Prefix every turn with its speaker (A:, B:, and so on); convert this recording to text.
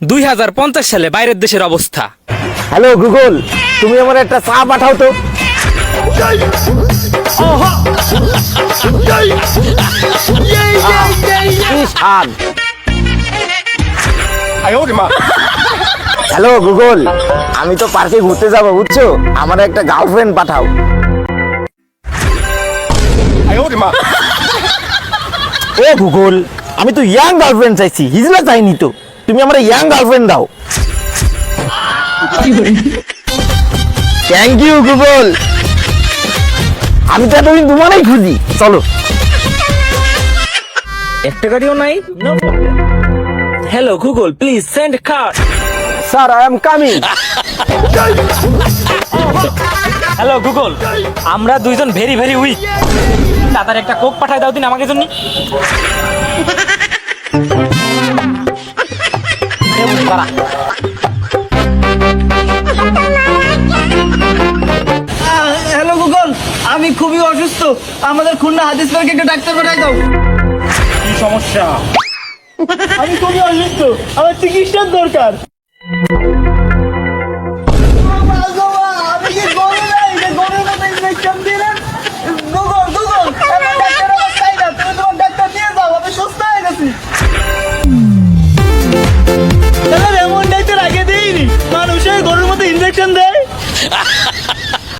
A: 2050 সালে বাইরের দেশের অবস্থা।
B: হ্যালো গুগল, তুমি আমার একটা চা পাঠাও তো। কি স্বাদ। হ্যালো গুগল, আমি তো পার্কে ঘুরতে যাবো বুঝছো, আমার একটা গার্লফ্রেন্ড পাঠাও। ও গুগল, আমি তো ইয়াং গার্লফ্রেন্ড চাইছি, হিজলা চাইনি তো, তুমি আমার ইয়াং গার্লফ্রেন্ড দাও। থ্যাংক ইউ গুগল, আমি তো এতদিন তোমারই খুঁজি। চলো।
A: একটা গাড়িও নাই। Hello Google, please send car.
B: Sir, I am coming.
A: Hello Google, আমরা দুইজন ভেরি ভেরি উইক, তাড়াতাড়ি একটা কোক পাঠায় দাও দিন আমাকে জন্য।
C: হ্যালো গুগল, আমি খুবই অসুস্থ, আমাদের খুলনা হাদিস পার্কে একটা ডাক্তার পাঠাই দাও।
A: কি সমস্যা?
C: আমি খুবই অসুস্থ, আমার চিকিৎসার দরকার।